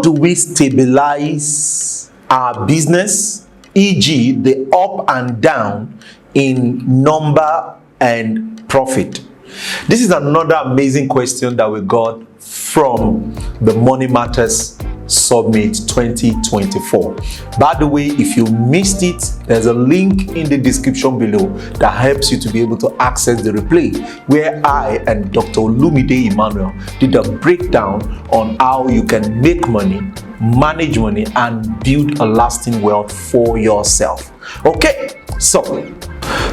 do we stabilize our business, e.g., the up and down in number and profit? This is another amazing question that we got from the Money Matters Summit 2024. By the way, if you missed it, there's a link in the description below that helps you to be able to access the replay, where I and Dr. Olumide Emmanuel did a breakdown on how you can make money, manage money, and build a lasting wealth for yourself. Okay, so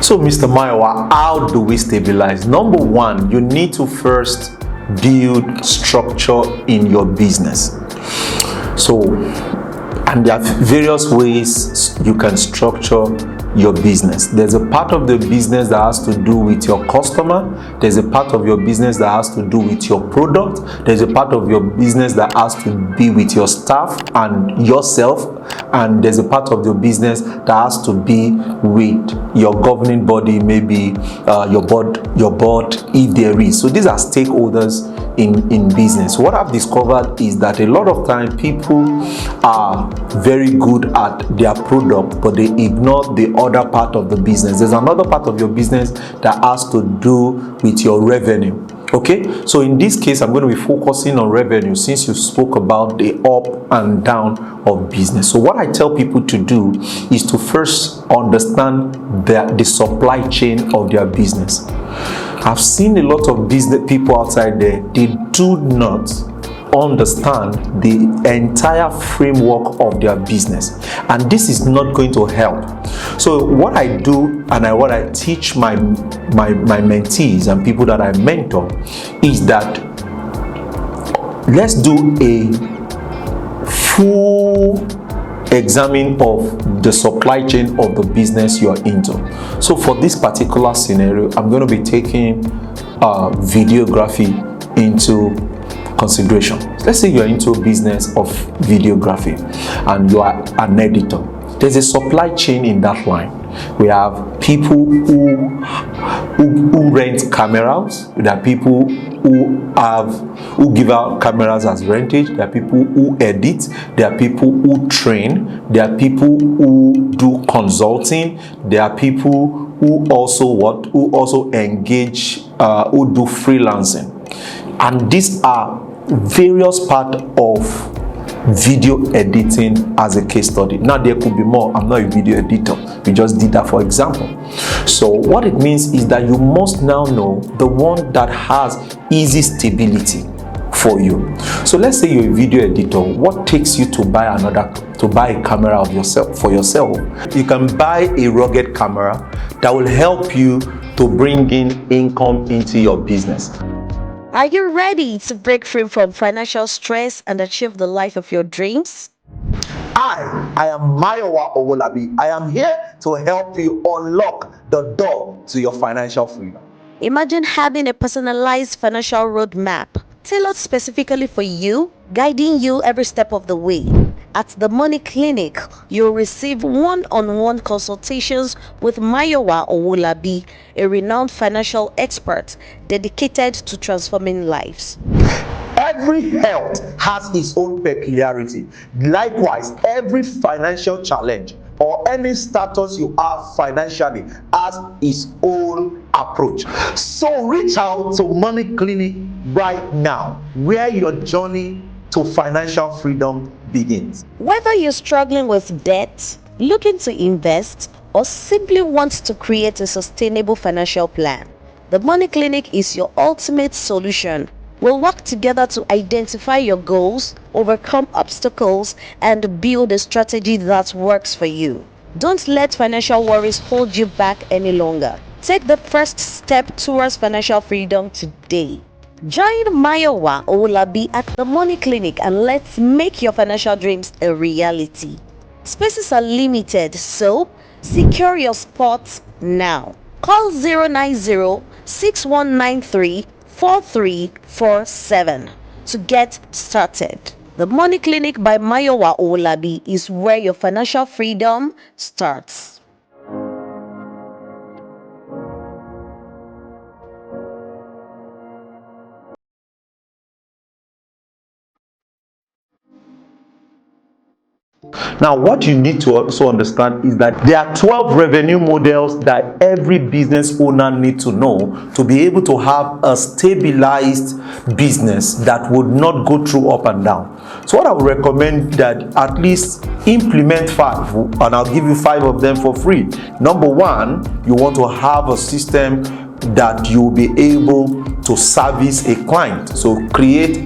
Mr. Mayowa, how do we stabilize? Number one, you need to first build structure in your business. And there are various ways you can structure your business. There's a part of the business that has to do with your customer. There's a part of your business that has to do with your product. There's a part of your business that has to be with your staff and yourself. And there's a part of your business that has to be with your governing body, maybe your board, if there is. So these are stakeholders in business. What I've discovered is that a lot of time people are very good at their product, but they ignore the other part of the business. There's another part of your business that has to do with your revenue. Okay, so in this case, I'm going to be focusing on revenue since you spoke about the up and down of business. So what I tell people to do is to first understand the supply chain of their business. I've seen a lot of business people outside there, they do not understand the entire framework of their business, and this is not going to help. So what I do and what I teach my mentees and people that I mentor is that let's do a full examine of the supply chain of the business you're into. So for this particular scenario, I'm going to be taking videography into consideration. Let's say you're into a business of videography and you are an editor. There's a supply chain in that line. We have people who rent cameras. There are people who give out cameras as rentage. There are people who edit. There are people who train. There are people who do consulting. There are people who also engage, who do freelancing. And these are various parts of video editing as a case study. Now there could be more. I'm not a video editor. We just did that for example. So what it means is that you must now know the one that has easy stability for you. So let's say you're a video editor. What takes you to buy a camera of yourself for yourself? You can buy a rugged camera that will help you to bring in income into your business. Are you ready to break free from financial stress and achieve the life of your dreams? I am Mayowa Owolabi. I am here to help you unlock the door to your financial freedom. Imagine having a personalized financial roadmap tailored specifically for you, guiding you every step of the way. At the Money Clinic, you'll receive one-on-one consultations with Mayowa Owolabi, a renowned financial expert dedicated to transforming lives. Every health has its own peculiarity. Likewise, every financial challenge or any status you have financially has its own approach. So reach out to Money Clinic right now, where your journey to financial freedom begins. Whether you're struggling with debt, looking to invest, or simply want to create a sustainable financial plan, the Money Clinic is your ultimate solution. We'll work together to identify your goals, overcome obstacles, and build a strategy that works for you. Don't let financial worries hold you back any longer. Take the first step towards financial freedom today. Join Mayowa Owolabi at the Money Clinic and let's make your financial dreams a reality. Spaces are limited, so secure your spot now. Call 090-6193-4347 to get started. The Money Clinic by Mayowa Owolabi is where your financial freedom starts. Now, what you need to also understand is that there are 12 revenue models that every business owner needs to know to be able to have a stabilized business that would not go through up and down. So what I would recommend that at least implement 5, and I'll give you 5 of them for free. Number 1, you want to have a system that you'll be able to service a client. So create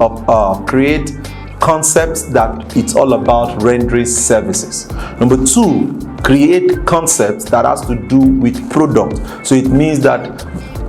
concepts that it's all about rendering services. Number 2, create concepts that has to do with product. So it means that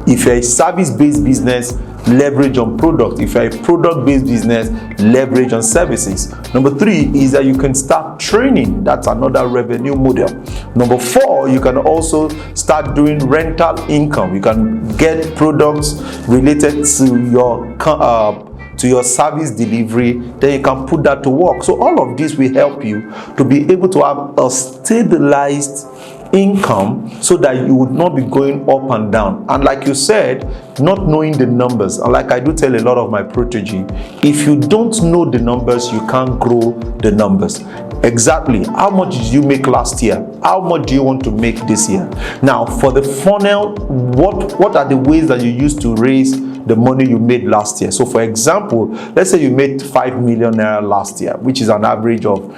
if you're a service-based business, leverage on product. If you're a product-based business, leverage on services. Number 3 is that you can start training. That's another revenue model. Number 4, you can also start doing rental income. You can get products related to your service delivery, then you can put that to work. So all of this will help you to be able to have a stabilized income so that you would not be going up and down. And like you said, not knowing the numbers, and like I do tell a lot of my protege, if you don't know the numbers, you can't grow the numbers. Exactly how much did you make last year? How much do you want to make this year? Now, for the funnel, what are the ways that you used to raise the money you made last year? So for example, let's say you made 5 million naira last year, which is an average of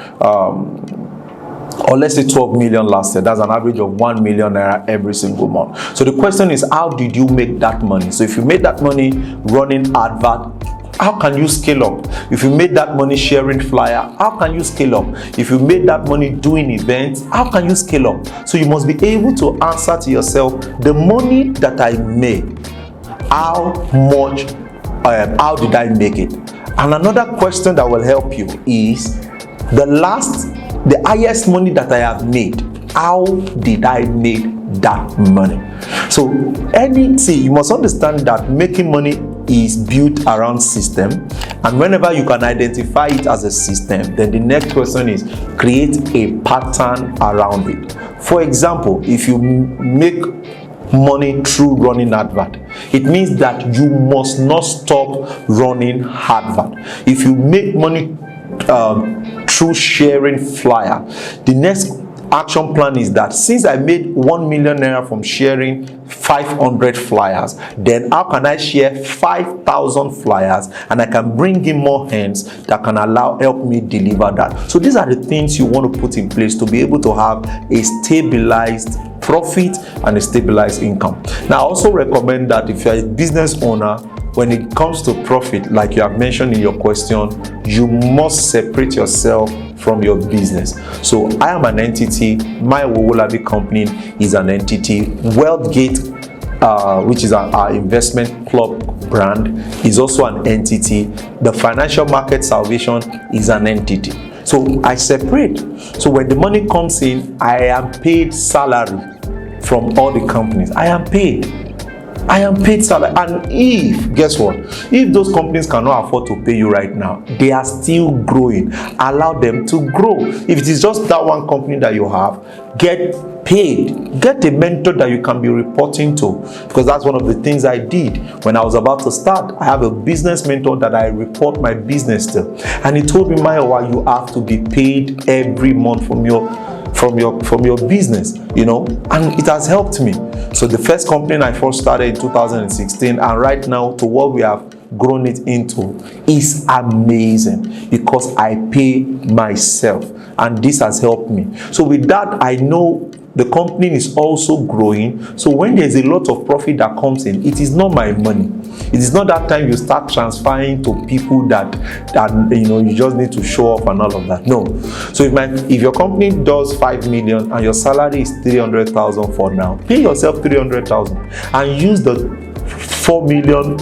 or let's say 12 million last year. That's an average of 1 million naira every single month. So the question is, how did you make that money? So if you made that money running advert, how can you scale up? If you made that money sharing flyer, how can you scale up? If you made that money doing events, how can you scale up? So you must be able to answer to yourself, the money that I made, how did I make it? And another question that will help you is the highest money that I have made, how did I make that money? So you must understand that making money is built around system, and whenever you can identify it as a system, then the next question is create a pattern around it. For example, if you make money through running advert, it means that you must not stop running advert. If you make money through sharing flyer, the next action plan is that since I made 1 million naira from sharing 500 flyers, then how can I share 5,000 flyers and I can bring in more hands that can help me deliver that? So these are the things you want to put in place to be able to have a stabilized profit and a stabilized income. Now, I also recommend that if you're a business owner, when it comes to profit, like you have mentioned in your question, you must separate yourself from your business. So I am an entity, Mayowa Owolabi company is an entity, WealthGate, which is our investment club brand, is also an entity. The Financial Market Salvation is an entity. So I separate. So when the money comes in, I am paid salary from all the companies. I am paid salary. And guess what? If those companies cannot afford to pay you right now, they are still growing. Allow them to grow. If it is just that one company that you have, get paid. Get a mentor that you can be reporting to, because that's one of the things I did when I was about to start. I have a business mentor that I report my business to, and he told me, Mayowa, you have to be paid every month from your business, and it has helped me. So the first company I first started in 2016, and right now to what we have grown it into is amazing, because I pay myself, and this has helped me. So with that, I know the company is also growing. So when there's a lot of profit that comes in, it is not my money. It is not that time you start transferring to people that you just need to show off and all of that. No. So if your company does 5 million and your salary is 300,000 for now, pay yourself 300,000 and use the 4 million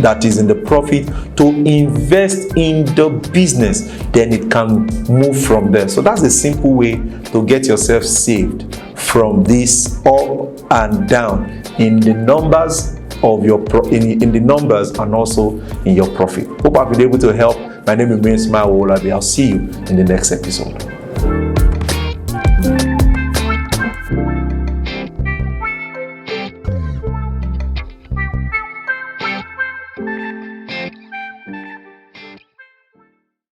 that is in the profit to invest in the business. Then it can move from there. So that's a simple way to get yourself saved from this up and down in the numbers of your in the numbers and also in your profit. Hope I've been able to help. My name is Mayowa Owolabi. I'll see you in the next episode.